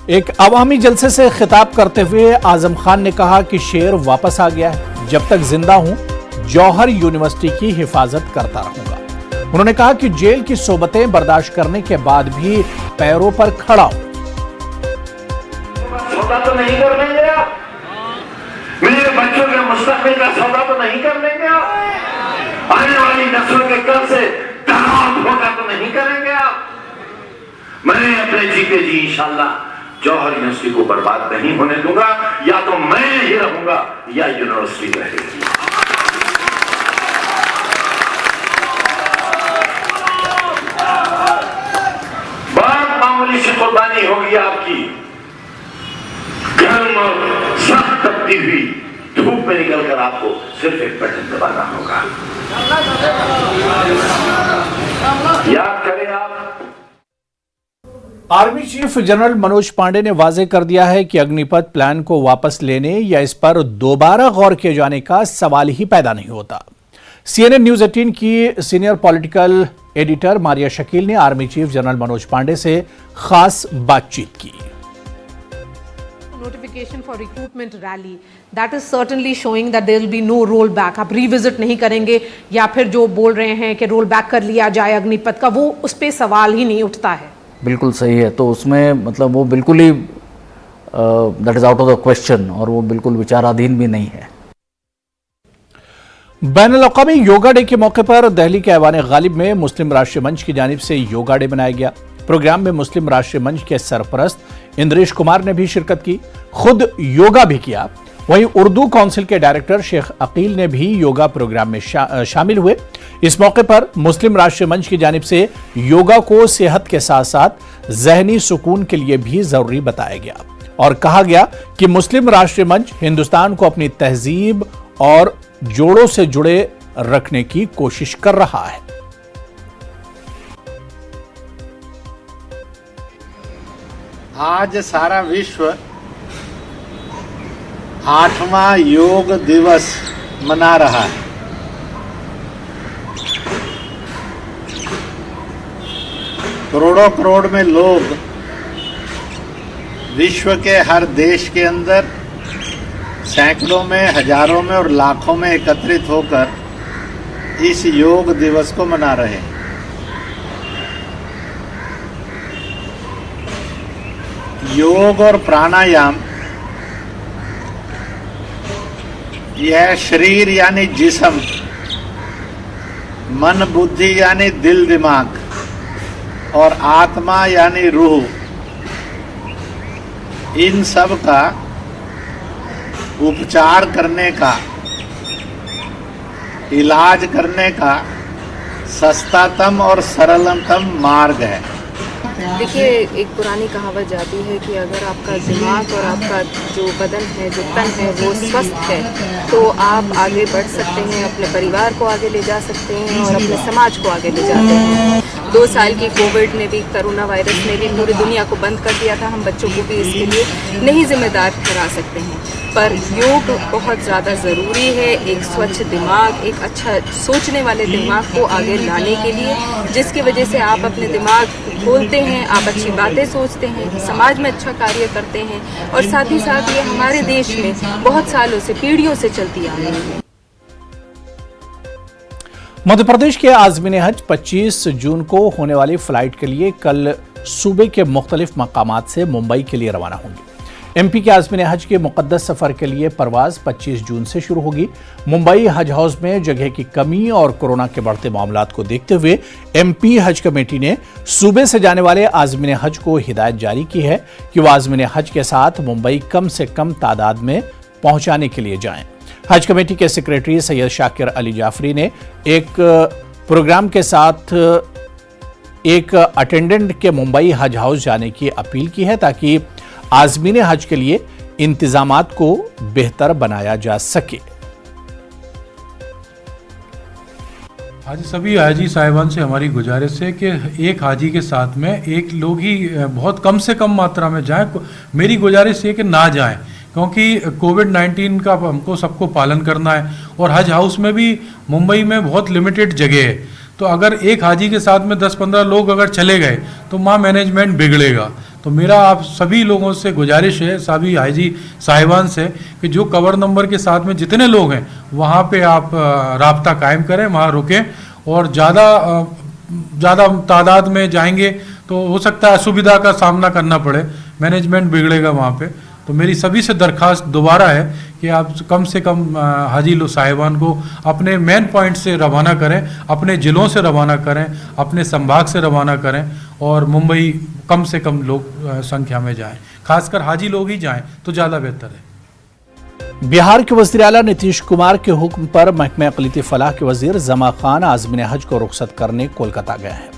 एक अवामी जलसे से खिताब करते हुए आजम खान ने कहा कि शेर वापस आ गया है, जब तक जिंदा हूं जौहर यूनिवर्सिटी की हिफाजत करता रहूंगा। उन्होंने कहा कि जेल की सोबतें बर्दाश्त करने के बाद भी पैरों पर खड़ा हूं। सौदा तो नहीं कर लेंगे आप, मेरे बच्चों के मुस्तकबिल का सौदा तो नहीं कर लेंगे आप, आने वाली नस्लों के कल से तनाव होगा तो नहीं करेंगे आप। मैं अपने जीते जी इंशाअल्लाह जौहर यूनिवर्सिटी को बर्बाद नहीं होने दूंगा, या तो मैं ही रहूंगा या यूनिवर्सिटी रहेगी। बहुत मामूली सी कुर्बानी होगी आपकी, गर्म और सख्त तपती हुई धूप में निकलकर आपको सिर्फ एक बटन दबाना होगा। याद करें आप, army chief general Manoj Pande ने वाजे कर दिया है कि अग्निपथ प्लान को वापस लेने या इस पर दोबारा गौर किए जाने का सवाल ही पैदा नहीं होता। CNN न्यूज 18 की senior political editor Maria Shakeel ने army chief general Manoj Pande से खास बातचीत की। Notification for recruitment rally that is certainly showing that there will be no roll back। आप रिविजिट नहीं करेंगे या फिर जो बोल रहे हैं कि रोल बैक कर लिया जाए अग्निपथ का, वो उस पर सवाल ही नहीं उठता है। बिल्कुल सही है, तो उसमें मतलब वो बिल्कुल ही that is out of the question और वो बिल्कुल विचाराधीन भी नहीं है। बैनुल-अक़वामी योगा डे के मौके पर दिल्ली के ऐवान गालिब में मुस्लिम राष्ट्रीय मंच की जानिब से योगा डे मनाया गया। प्रोग्राम में मुस्लिम राष्ट्रीय मंच के सरपरस्त इंद्रेश कुमार ने भी शिरकत की, खुद योगा भी किया। वहीं उर्दू काउंसिल के डायरेक्टर शेख अकील ने भी योगा प्रोग्राम में शामिल हुए। इस मौके पर मुस्लिम राष्ट्रीय मंच की जानिब से योगा को सेहत के साथ साथ ज़हनी सुकून के लिए भी जरूरी बताया गया और कहा गया कि मुस्लिम राष्ट्रीय मंच हिंदुस्तान को अपनी तहजीब और जोड़ों से जुड़े रखने की कोशिश कर रहा है। आज सारा विश्व 8वां योग दिवस मना रहा है। करोड़ों करोड़ में लोग विश्व के हर देश के अंदर सैकड़ों में, हजारों में और लाखों में एकत्रित होकर इस योग दिवस को मना रहे हैं। योग और प्राणायाम यह शरीर यानी जिस्म, मन बुद्धि यानी दिल दिमाग और आत्मा यानी रूह, इन सब का उपचार करने का, इलाज करने का सस्तातम और सरलतम मार्ग है। देखिए, एक पुरानी कहावत जाती है कि अगर आपका दिमाग और आपका जो बदन है, जो तन है, वो स्वस्थ है तो आप आगे बढ़ सकते हैं, अपने परिवार को आगे ले जा सकते हैं और अपने समाज को आगे ले जाते हैं। 2 साल की कोविड ने भी, कोरोना वायरस ने भी पूरी दुनिया को बंद कर दिया था। हम बच्चों को भी इसके लिए नहीं जिम्मेदार ठहरा सकते हैं, पर योग बहुत ज़्यादा ज़रूरी है एक स्वच्छ दिमाग, एक अच्छा सोचने वाले दिमाग को आगे लाने के लिए, जिसकी वजह से आप अपने दिमाग खोलते हैं, आप अच्छी बातें सोचते हैं, समाज में अच्छा कार्य करते हैं और साथ ही साथ ये हमारे देश में बहुत सालों से, पीढ़ियों से चलती आ रही है। मध्य प्रदेश के आज़मीन हज 25 जून को होने वाली फ्लाइट के लिए कल सूबे के मुख्तलिफ मकामात से मुंबई के लिए रवाना होंगी। एमपी के आज़मीन हज के मुक़द्दस सफ़र के लिए परवाज़ 25 जून से शुरू होगी। मुंबई हज हाउस में जगह की कमी और कोरोना के बढ़ते मामलात को देखते हुए एमपी हज कमेटी ने सूबे से जाने वाले आज़मीन हज को हिदायत जारी की है कि वह आज़मीन हज के साथ मुंबई कम से कम तादाद में पहुंचाने के लिए जाएं। हज कमेटी के सेक्रेटरी सैयद शाकिर अली जाफरी ने एक प्रोग्राम के साथ एक अटेंडेंट के मुंबई हज हाउस जाने की अपील की है ताकि आज़मीन हज के लिए इंतजामात को बेहतर बनाया जा सके। हाजी सभी हाजी साहिबान से हमारी गुजारिश है कि एक हाजी के साथ में एक लोग ही बहुत कम से कम मात्रा में जाएं। मेरी गुजारिश है कि ना जाएं, क्योंकि कोविड-19 का हमको सबको पालन करना है और हज हाउस में भी मुंबई में बहुत लिमिटेड जगह है। तो अगर एक हाजी के साथ में 10-15 लोग अगर चले गए तो वहाँ मैनेजमेंट बिगड़ेगा। तो मेरा आप सभी लोगों से गुजारिश है, सभी हाजी साहिबान से, कि जो कवर नंबर के साथ में जितने लोग हैं वहाँ पे आप राब्ता कायम करें, वहाँ रुकें, और ज़्यादा तादाद में जाएंगे तो हो सकता है असुविधा का सामना करना पड़े, मैनेजमेंट बिगड़ेगा वहाँ पे। तो मेरी सभी से दरख्वास्त दोबारा है कि आप कम से कम हाजी लो साहिबान को अपने मेन पॉइंट से रवाना करें, अपने ज़िलों से रवाना करें, अपने संभाग से रवाना करें, और मुंबई कम से कम लोग संख्या में जाएं, खासकर हाजी लोग ही जाएं तो ज़्यादा बेहतर है। बिहार के वज़ीर आला नीतीश कुमार के हुक्म पर महकमे अक़लियती फ़लाह के वज़ीर जमा खान आज़मीन हज को रुख़सत करने कोलकाता गए हैं।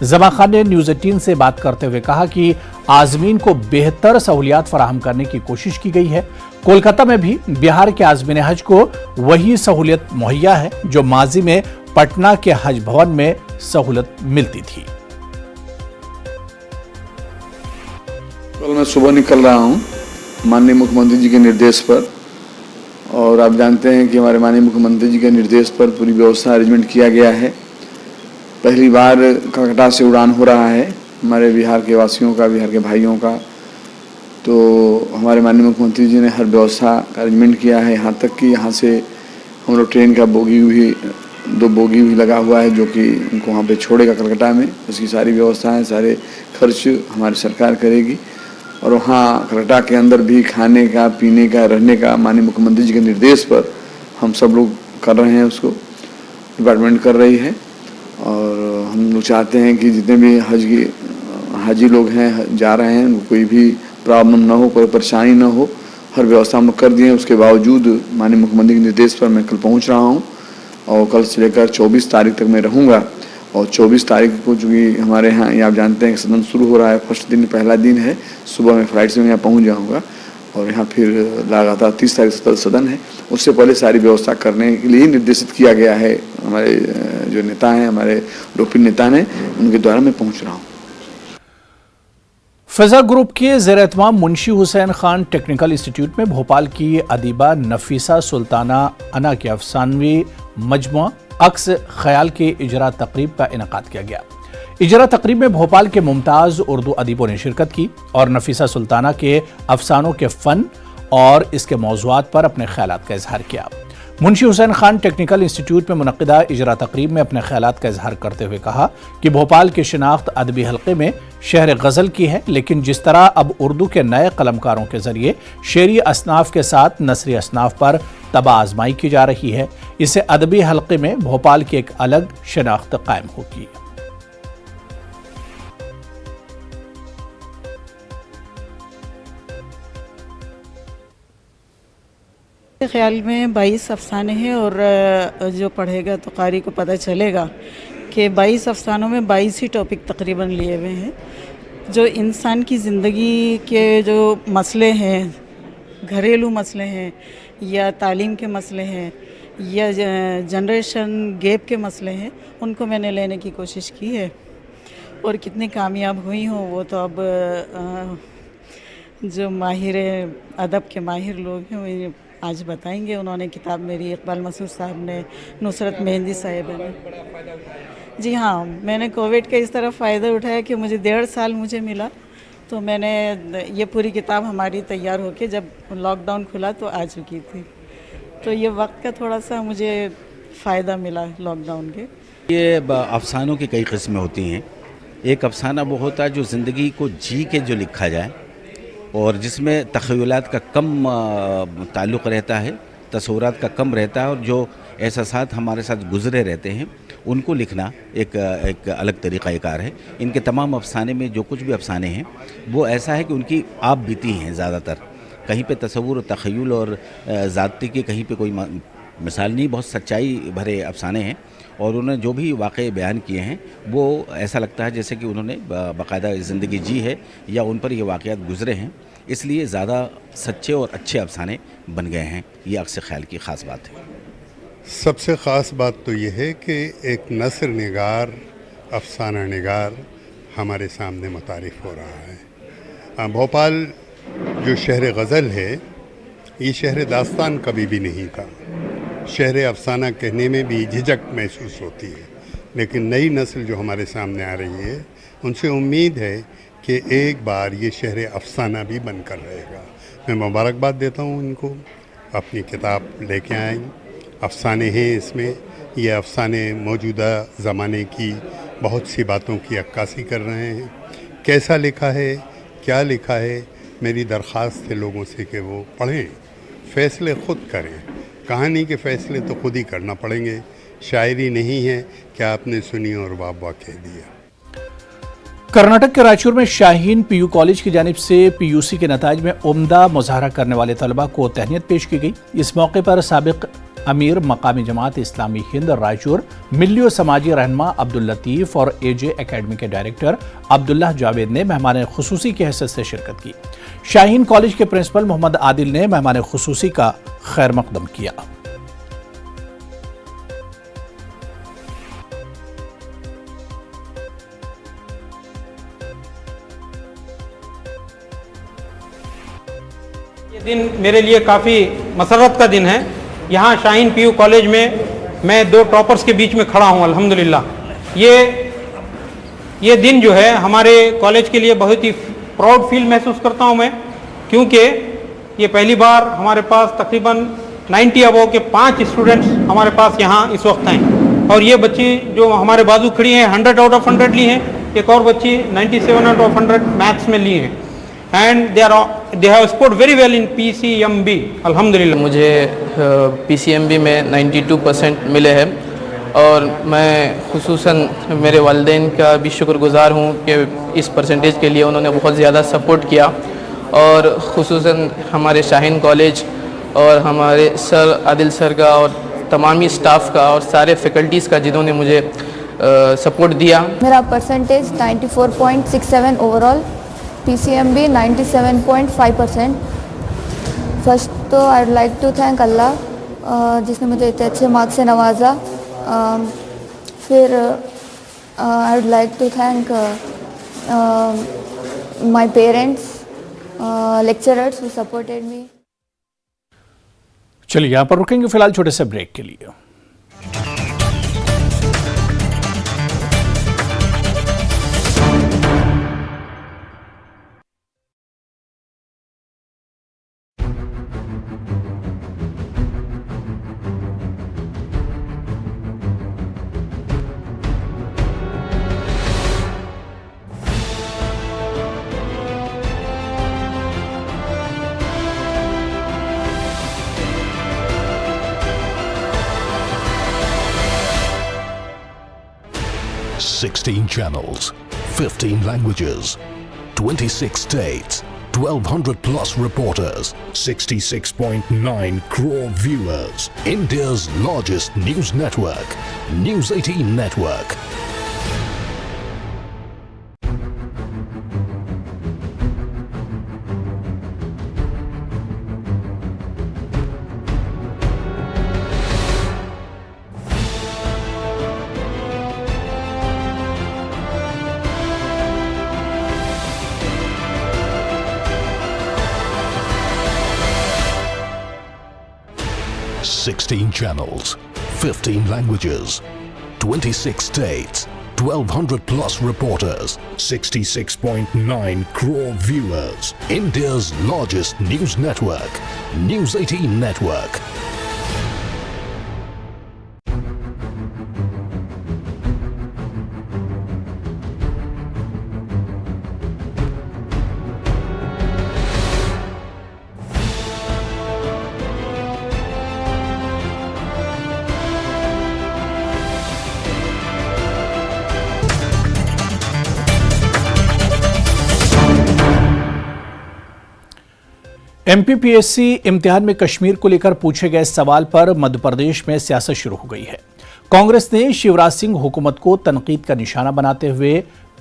जमा खान ने न्यूज़ 18 से बात करते हुए कहा कि आज़मीन को बेहतर सहूलियात फराहम करने की कोशिश की गई है। कोलकाता में भी बिहार के आज़मीन हज को वही सहूलियत मुहैया है जो माजी में पटना के हज भवन में सहूलत मिलती थी। कल मैं सुबह निकल रहा हूँ माननीय मुख्यमंत्री जी के निर्देश पर, और आप जानते हैं कि हमारे माननीय मुख्यमंत्री जी के निर्देश पर पूरी व्यवस्था अरेंजमेंट किया गया है। पहली बार कलकत्ता से उड़ान हो रहा है हमारे बिहार के वासियों का, बिहार के भाइयों का। तो हमारे माननीय मुख्यमंत्री जी ने हर व्यवस्था का अरेंजमेंट किया है, यहाँ तक कि यहाँ से हम लोग ट्रेन का बोगी भी 2 बोगी भी लगा हुआ है जो कि उनको वहाँ पे छोड़ेगा कलकत्ता में। उसकी सारी व्यवस्थाएं, सारे खर्च हमारी सरकार करेगी। और वहाँ कलकत्ता के अंदर भी खाने का, पीने का, रहने का माननीय मुख्यमंत्री जी के निर्देश पर हम सब लोग कर रहे हैं, उसको डिपार्टमेंट कर रही है। और हम लोग चाहते हैं कि जितने भी हाजी लोग हैं जा रहे हैं उनको कोई भी प्रॉब्लम ना हो, कोई परेशानी ना हो, हर व्यवस्था हम कर दिए। उसके बावजूद माननीय मुख्यमंत्री के निर्देश पर मैं कल पहुंच रहा हूं, और कल से लेकर 24 तारीख तक मैं रहूंगा। और 24 तारीख को चूँकि हमारे यहाँ ये आप जानते हैं कि सदन शुरू हो रहा है, फर्स्ट दिन पहला दिन है, सुबह में फ्लाइट से मैं यहाँ पहुँच जाऊँगा, और यहाँ फिर लगातार 30 तारीख से सदन है। उससे पहले सारी व्यवस्था करने के लिए निर्देशित किया गया है। हमारे जो नेता हैं, हमारे लोकप्रिय नेता हैं, उनके द्वारा मैं पहुँच रहा हूँ। फ़िज़ा ग्रुप के ज़ेर-ए-एहतमाम मुंशी हुसैन खान टेक्निकल इंस्टीट्यूट में भोपाल की अदीबा नफीसा सुल्ताना अना के अफसानवी मजमुआ अक्स ख्याल के इजरा तकरीब का इनेकाद किया गया। इजरा तकरीब में भोपाल के मुमताज़ उर्दू अदीबों ने शिरकत की और नफीसा सुल्ताना के अफसानों के फ़न और इसके मौज़ूआत पर अपने ख्यालात का इजहार किया। मुंशी हुसैन खान टेक्निकल इंस्टीट्यूट में मुनक़िदा इजरा तकरीब में अपने ख्यालात का इजहार करते हुए कहा कि भोपाल की शिनाख्त अदबी हल्के में शहर गज़ल की है, लेकिन जिस तरह अब उर्दू के नए कलमकारों के ज़रिए शेरी असनाफ के साथ नसरी असनाफ पर तबा आजमाई की जा रही है, इससे अदबी हल्के में भोपाल की एक अलग शिनाख्त कायम होगी। ख्याल में 22 अफसाने हैं, और जो पढ़ेगा तो कारी को पता चलेगा कि 22 अफसानों में 22 ही टॉपिक तकरीबन लिए हुए हैं। जो इंसान की ज़िंदगी के जो मसले हैं, घरेलू मसले हैं या तालीम के मसले हैं या जनरेशन गैप के मसले हैं, उनको मैंने लेने की कोशिश की है। और कितनी कामयाब हुई हूँ वो तो अब जो माहिर अदब के माहिर लोग हैं वो आज बताएंगे। उन्होंने किताब मेरी इकबाल मसूद साहब ने, नुसरत मेहंदी साहिबा ने। जी हाँ, मैंने कोविड का इस तरह फ़ायदा उठाया कि मुझे 1.5 साल मुझे मिला, तो मैंने ये पूरी किताब हमारी तैयार होके जब लॉकडाउन खुला तो आ चुकी थी। तो ये वक्त का थोड़ा सा मुझे फ़ायदा मिला लॉकडाउन के। ये अफसानों की कई किस्में होती हैं। एक अफसाना वो होता है जो ज़िंदगी को जी के जो लिखा जाए और जिसमें तख़य्युलात का कम ताल्लुक़ रहता है, तस्वुरात का कम रहता है, और जो एहसासात हमारे साथ गुज़रे रहते हैं उनको लिखना एक अलग तरीक़ाकार है। इनके तमाम अफसाने में जो कुछ भी अफसाने हैं वो ऐसा है कि उनकी आप बीती हैं ज़्यादातर, कहीं पे तसव्वुर, तख़य्युल और ज़ाती की कहीं पे कोई मिसाल नहीं, बहुत सच्चाई भरे अफसाने हैं। और उन्होंने जो भी वाक़े बयान किए हैं वो ऐसा लगता है जैसे कि उन्होंने बाकायदा ज़िंदगी जी है या उन पर ये वाक़यात गुज़रे हैं, इसलिए ज़्यादा सच्चे और अच्छे अफसाने बन गए हैं। ये अक्स ख्याल की ख़ास बात है। सबसे ख़ास बात तो ये है कि एक नस्र निगार, अफसाना निगार हमारे सामने मुतारिफ़ हो रहा है। भोपाल जो शहर गज़ल है, ये शहर दास्तान कभी भी नहीं था। शहर अफसाना कहने में भी झिझक महसूस होती है, लेकिन नई नस्ल जो हमारे सामने आ रही है उनसे उम्मीद है कि एक बार ये शहर अफसाना भी बनकर रहेगा। मैं मुबारकबाद देता हूँ इनको, अपनी किताब लेके आए, अफसाने हैं इसमें। ये अफसाने मौजूदा ज़माने की बहुत सी बातों की अक्कासी कर रहे हैं। कैसा लिखा है, क्या लिखा है, मेरी दरख्वास्त है लोगों से कि वो पढ़ें, फ़ैसले ख़ुद करें। कहानी के फ़ैसले तो ख़ुद ही करना पड़ेंगे, शायरी नहीं है कि आपने सुनी और वाह वाह कह दिया। कर्नाटक के रायचूर में शाहीन पीयू कॉलेज की जानिब से पीयूसी के नताज में उम्दा मुजाहरा करने वाले तलबा को तहनीत पेश की गई। इस मौके पर साबिक अमीर मकामी जमात इस्लामी हिंद रायचूर, मिल्ली और समाजी रहनुमा अब्दुल लतीफ़ और एजे एकेडमी के डायरेक्टर अब्दुल्लाह जावेद ने मेहमान खुसूसी की हैसियत से शिरकत की। शाहीन कॉलेज के प्रिंसिपल मोहम्मद आदिल ने मेहमान खुसूसी का खैर मकदम किया। ये दिन मेरे लिए काफ़ी मसरत का दिन है। यहाँ शाहीन पीयू कॉलेज में मैं 2 टॉपर्स के बीच में खड़ा हूँ अल्हम्दुलिल्लाह। ये दिन जो है हमारे कॉलेज के लिए बहुत ही प्राउड फील महसूस करता हूँ मैं, क्योंकि ये पहली बार हमारे पास तकरीबन 90 अबव के 5 स्टूडेंट्स हमारे पास यहाँ इस वक्त हैं। और ये बच्ची जो हमारे बाजू खड़ी हैं 100 आउट ऑफ 100 ली हैं, एक और बच्ची 97 आउट ऑफ 100 मैथ्स में ली हैं। And they have scored very well in PCMB अल्हम्दुलिल्लाह। मुझे PCMB में 92% मिले हैं और मैं खुसूसन मेरे वालिदैन का भी शुक्रगुज़ार हूँ कि इस परसेंटेज के लिए उन्होंने बहुत ज़्यादा सपोर्ट किया। और खुसूसन हमारे शाहीन कॉलेज और हमारे सर आदिल सर का और तमामी स्टाफ का और सारे फैकल्टीज़ का जिन्होंने मुझे सपोर्ट दिया। मेरा परसेंटेज 94.67 ओवरऑल, PCMB 97.5%। फर्स्ट तो I would like to thank Allah जिसने मुझे इतने अच्छे मार्क्स से नवाजा। फिर I would like to thank my parents, lecturers who supported me. चलिए यहाँ पर रुकेंगे फिलहाल छोटे से ब्रेक के लिए। Sixteen channels, 15 languages, 26 states, 1,200 plus reporters, 66.9 crore viewers. India's largest news network, News 18 Network. Sixteen channels, 15 languages, 26 states, 1,200 plus reporters, 66.9 crore viewers. India's largest news network, News 18 Network. MPPSC इम्तिहान में कश्मीर को लेकर पूछे गए सवाल पर मध्य प्रदेश में सियासत शुरू हो गई है। कांग्रेस ने शिवराज सिंह हुकूमत को तनकीद का निशाना बनाते हुए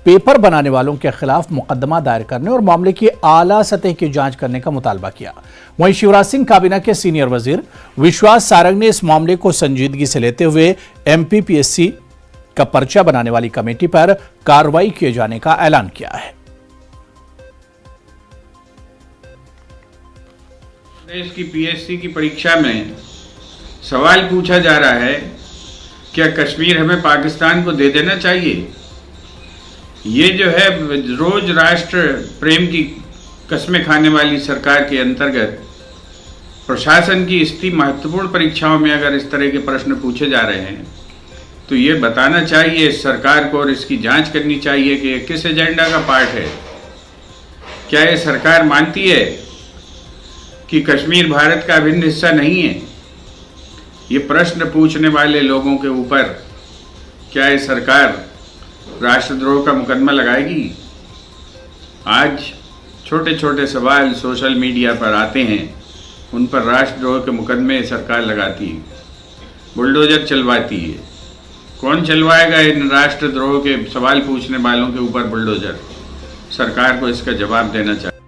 पेपर बनाने वालों के खिलाफ मुकदमा दायर करने और मामले की आला सतह की जांच करने का मुतालबा किया। वहीं शिवराज सिंह काबीना के सीनियर वजीर विश्वास सारंग ने इस मामले को संजीदगी से लेते हुए MPPSC का पर्चा बनाने वाली कमेटी पर कार्रवाई किए जाने का ऐलान किया है। देश की PSC की परीक्षा में सवाल पूछा जा रहा है, क्या कश्मीर हमें पाकिस्तान को दे देना चाहिए? ये जो है रोज राष्ट्र प्रेम की कस्में खाने वाली सरकार के अंतर्गत प्रशासन की इतनी महत्वपूर्ण परीक्षाओं में अगर इस तरह के प्रश्न पूछे जा रहे हैं तो ये बताना चाहिए इस सरकार को और इसकी जांच करनी चाहिए कि ये किस एजेंडा का पार्ट है। क्या ये सरकार मानती है कि कश्मीर भारत का अभिन्न हिस्सा नहीं है? ये प्रश्न पूछने वाले लोगों के ऊपर क्या ये सरकार राष्ट्रद्रोह का मुकदमा लगाएगी? आज छोटे छोटे सवाल सोशल मीडिया पर आते हैं, उन पर राष्ट्रद्रोह के मुकदमे सरकार लगाती है, बुलडोजर चलवाती है। कौन चलवाएगा इन राष्ट्रद्रोह के सवाल पूछने वालों के ऊपर बुलडोजर? सरकार को इसका जवाब देना चाहिए।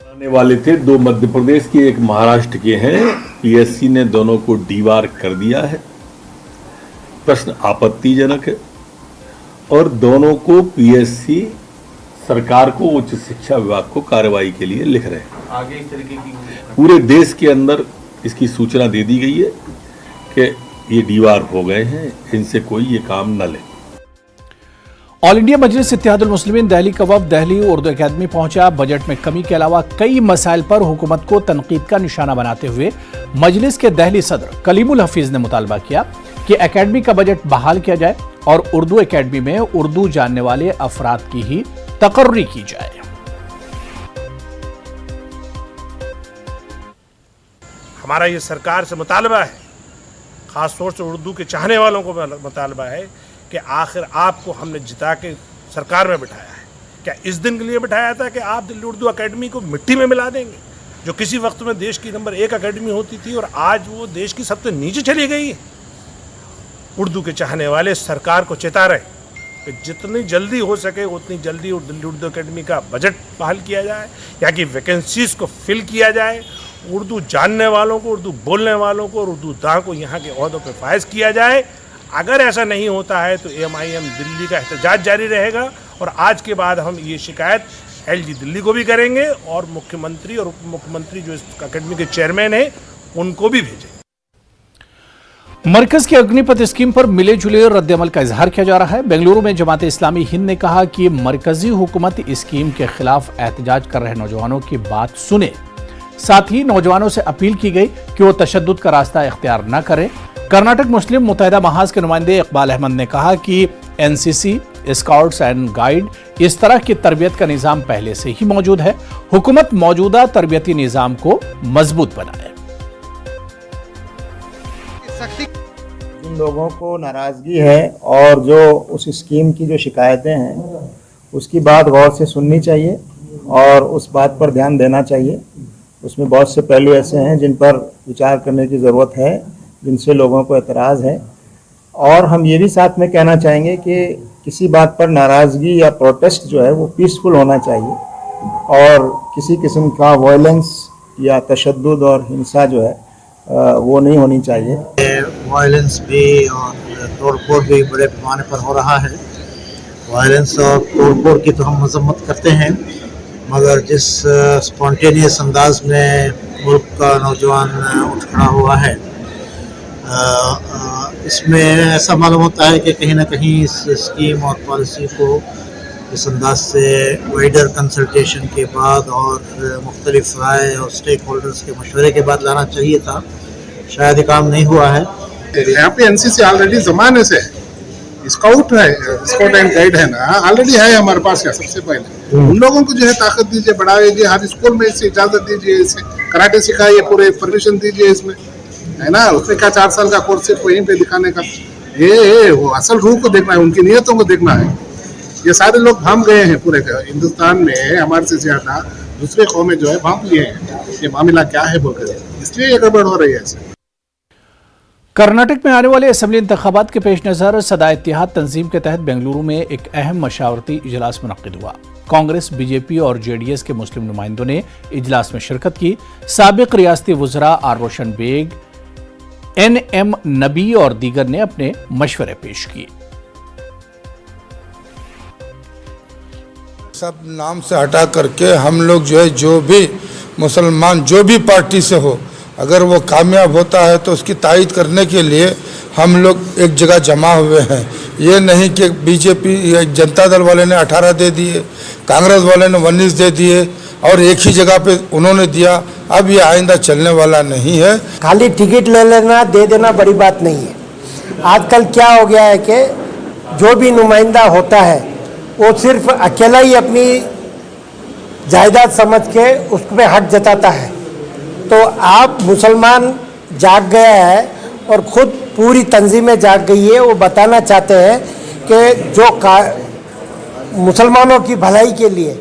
आने वाले थे, दो मध्य प्रदेश के एक महाराष्ट्र के हैं। पीएससी ने दोनों को डीवार कर दिया है। प्रश्न आपत्तिजनक है और दोनों को पीएससी सरकार को, उच्च शिक्षा विभाग को कार्रवाई के लिए लिख रहे हैं। आगे इस तरीके की पूरे देश के अंदर इसकी सूचना दे दी गई है कि ये डीवार हो गए हैं, इनसे कोई ये काम न ले। ऑल इंडिया मजलिस इत्तेहादुल मुस्लिमीन दिल्ली का वफ्द दिल्ली उर्दू अकादमी पहुंचा। बजट में कमी के अलावा कई मसाइल पर हुकूमत को तनकीद का निशाना बनाते हुए मजलिस के दिल्ली सदर कलीमुल हफीज ने मुतालबा किया कि अकादमी का बजट बहाल किया जाए और उर्दू अकादमी में उर्दू जानने वाले अफराद की ही तकर्री की जाए। हमारा ये सरकार से मुतालबा है, खास तौर से उर्दू के चाहने वालों को मुतालबा है कि आखिर आपको हमने जिता के सरकार में बिठाया है। क्या इस दिन के लिए बिठाया था कि आप दिल्ली उर्दू अकेडमी को मिट्टी में मिला देंगे, जो किसी वक्त में देश की नंबर 1 अकेडमी होती थी और आज वो देश की सबसे नीचे चली गई है? उर्दू के चाहने वाले सरकार को चेता रहे कि जितनी जल्दी हो सके उतनी जल्दी दिल्ली उर्दू अकेडमी का बजट बहाल किया जाए, या कि वैकेंसीज को फिल किया जाए, उर्दू जानने वालों को, उर्दू बोलने वालों को और उर्दू दां को यहाँ के ओहदों पर फायज किया जाए। अगर ऐसा नहीं होता है तो AMIM दिल्ली का एहतजाज जारी रहेगा और आज के बाद हम ये शिकायत LG दिल्ली को भी करेंगे और मुख्यमंत्री और उप मुख्यमंत्री जो इस अकेडमी के चेयरमैन हैं उनको भी भेजेंगे। मरकज की अग्निपथ स्कीम पर मिले जुले रद्दअमल का इजहार किया जा रहा है। बेंगलुरु में जमात इस्लामी हिंद ने कहा कि मरकजी हुकूमत स्कीम के खिलाफ एहतजाज कर रहे नौजवानों की बात सुने। साथ ही नौजवानों से अपील की गई कि वो तशद्दुद का रास्ता इख्तियार न करें। कर्नाटक मुस्लिम मुत्तहिदा महाज के नुमाइंदे इकबाल अहमद ने कहा कि NCC, स्काउट्स एंड गाइड इस तरह की तरबियत का निज़ाम पहले से ही मौजूद है। हुकूमत मौजूदा तरबियती निज़ाम को मजबूत बनाए। जिन लोगों को नाराज़गी है और जो उस स्कीम की जो शिकायतें हैं उसकी बात गौर से सुननी चाहिए और उस बात पर ध्यान देना चाहिए। उसमें बहुत से पहलू ऐसे हैं जिन पर विचार करने की ज़रूरत है, जिनसे लोगों को एतराज़ है। और हम ये भी साथ में कहना चाहेंगे कि किसी बात पर नाराज़गी या प्रोटेस्ट जो है वो पीसफुल होना चाहिए और किसी किस्म का वायलेंस या तशद्दुद और हिंसा जो है वो नहीं होनी चाहिए। वायलेंस भी और तोड़फोड़ भी बड़े पैमाने पर हो रहा है। वायलेंस और तोड़फोड़ की तो हम मजम्मत करते हैं, मगर जिस स्पॉन्टेनियस अंदाज में मुल्क का नौजवान उठ खड़ा हुआ है, इसमें ऐसा मालूम होता है कि कहीं ना कहीं इस स्कीम और पॉलिसी को इस अंदाज से वाइडर कंसल्टेशन के बाद और मुख्तलिफ राय और स्टेक होल्डर्स के मशवरे के बाद लाना चाहिए था। शायद ये काम नहीं हुआ है। यहाँ पे NCC ऑलरेडी ज़माने से है, स्काउट है, स्काउट एंड गाइड है ना, ऑलरेडी है हमारे पास। सबसे पहले उन लोगों को जो है ताकत दीजिए, बढ़ाइए, हर स्कूल में इससे इजाज़त दीजिए, इसे कराटे सिखाइए, पूरे परमिशन दीजिए इसमें, है ना। उसमें क्या 4 साल का कोर्स सिर्फ वहीं पे दिखाने का, ये वो असल रूह को देखना है, उनकी नीयतों को देखना है। ये सारे लोग भाम गए हैं पूरे हिंदुस्तान में, हमारे से ज़्यादा दूसरे कौमें जो है भाम लिए हैं ये मामला क्या है बोलकर, इसलिए ये गड़बड़ हो रही है ऐसे। कर्नाटक में आने वाले असेंबली इंतखाबात के पेश नज़र सदा इत्तेहाद तंजीम के तहत बेंगलुरु में एक अहम मशावरती इजलास मुनक्किद हुआ। कांग्रेस, BJP और JDS के मुस्लिम नुमाइंदों ने इजलास में शिरकत की। साबिक रियासती वज़रा आर रोशन बेग, NM नबी और दीगर ने अपने मशवरे पेश किए। सब नाम से हटा करके हम लोग जो है, जो भी मुसलमान जो भी पार्टी से हो, अगर वो कामयाब होता है तो उसकी तायीद करने के लिए हम लोग एक जगह जमा हुए हैं। ये नहीं कि बीजेपी जनता दल वाले ने 18 दे दिए, कांग्रेस वाले ने 19 दे दिए और एक ही जगह पे उन्होंने दिया। अब ये आइंदा चलने वाला नहीं है। खाली टिकट ले लेना दे देना बड़ी बात नहीं है। आजकल क्या हो गया है कि जो भी नुमाइंदा होता है वो सिर्फ अकेला ही अपनी जायदाद समझ के उस पर हक जताता है। तो आप मुसलमान जाग गया है और ख़ुद पूरी तंजीमें जाग गई है। वो बताना चाहते हैं कि जो मुसलमानों की भलाई के लिए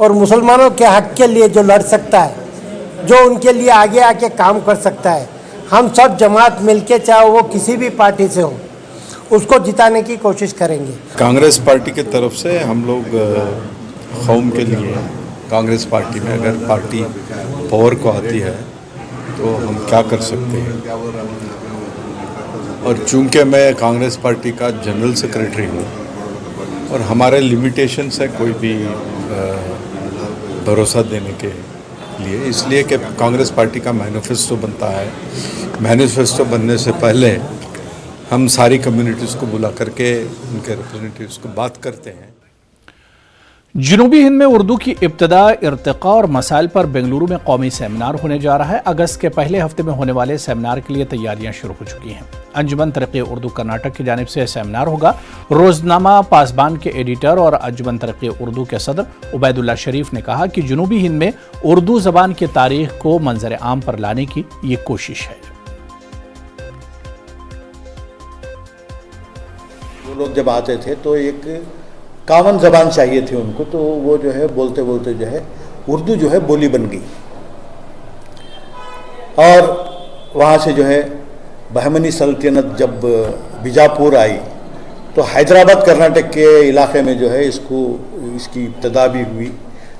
और मुसलमानों के हक के लिए जो लड़ सकता है, जो उनके लिए आगे आके काम कर सकता है, हम सब जमात मिलके, चाहे वो किसी भी पार्टी से हो, उसको जिताने की कोशिश करेंगे। कांग्रेस पार्टी की तरफ से हम लोग कौम के लिए कांग्रेस पार्टी में अगर पार्टी पावर को आती है तो हम क्या कर सकते हैं। और चूंकि मैं कांग्रेस पार्टी का जनरल सेक्रेटरी हूँ और हमारे लिमिटेशंस है कोई भी भरोसा देने के लिए, इसलिए कि कांग्रेस पार्टी का मैनिफेस्टो बनता है। मैनिफेस्टो बनने से पहले हम सारी कम्युनिटीज़ को बुला करके उनके रिप्रेजेंटेटिव्स को बात करते हैं। जनूबी हिंद में उर्दू की इब्तदा, इर्तिका और मसाइल पर बेंगलुरु में कौमी सेमिनार होने जा रहा है। अगस्त के पहले हफ्ते में होने वाले सेमिनार के लिए तैयारियां शुरू हो चुकी हैं। अंजुमन तरक्की उर्दू कर्नाटक की जानिब से सेमिनार होगा। रोजनामा पासबान के एडिटर और अंजुमन तरक्की उर्दू के सदर उबैदुल्ला शरीफ ने कहा कि जनूबी हिंद में उर्दू जबान की तारीख को मंजर आम पर लाने की ये कोशिश है। वो लोग जब आते थे तो एक कॉमन ज़बान चाहिए थी उनको, तो वो जो है बोलते बोलते जो है उर्दू जो है बोली बन गई। और वहाँ से जो है बहमनी सल्तनत जब बीजापुर आई तो हैदराबाद कर्नाटक के इलाके में जो है इसकी इब्तदा भी हुई।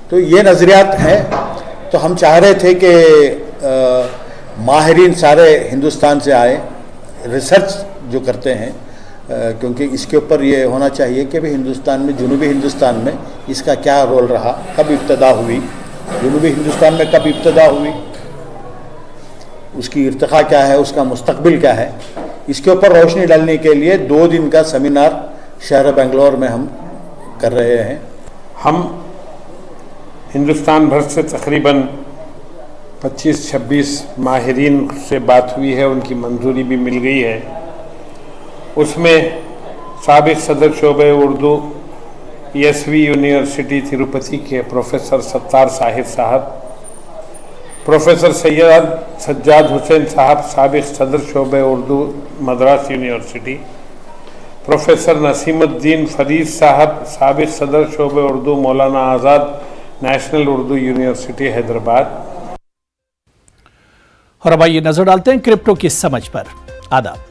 तो ये नज़रियात हैं। तो हम चाह रहे थे कि माहिरीन सारे हिंदुस्तान से आए, रिसर्च जो करते हैं, क्योंकि इसके ऊपर ये होना चाहिए कि भी हिंदुस्तान में, जनूबी हिंदुस्तान में इसका क्या रोल रहा, कब इब्तदा हुई, जनूबी हिंदुस्तान में कब इब्तदा हुई, उसकी इर्तिका क्या है, उसका मुस्तकबिल क्या है, इसके ऊपर रोशनी डालने के लिए 2 दिन का सेमिनार शहर बेंगलोर में हम कर रहे हैं। हम हिंदुस्तान भर से तकरीबन 25-26 माहिरीन से बात हुई है, उनकी मंजूरी भी मिल गई है। उसमें साबिक सदर शोबे उर्दू ESV यूनिवर्सिटी तिरुपति के प्रोफेसर सत्तार साहिर साहब, प्रोफेसर सैयद सज्जाद हुसैन साहब साबिक सदर शोबे उर्दू मद्रास यूनिवर्सिटी, प्रोफेसर नसीमुद्दीन फरीद साहब साबिक सदर शोबे उर्दू मौलाना आज़ाद नेशनल उर्दू यूनिवर्सिटी हैदराबाद। और अब आइए नजर डालते हैं क्रिप्टो की समझ पर। आदाब।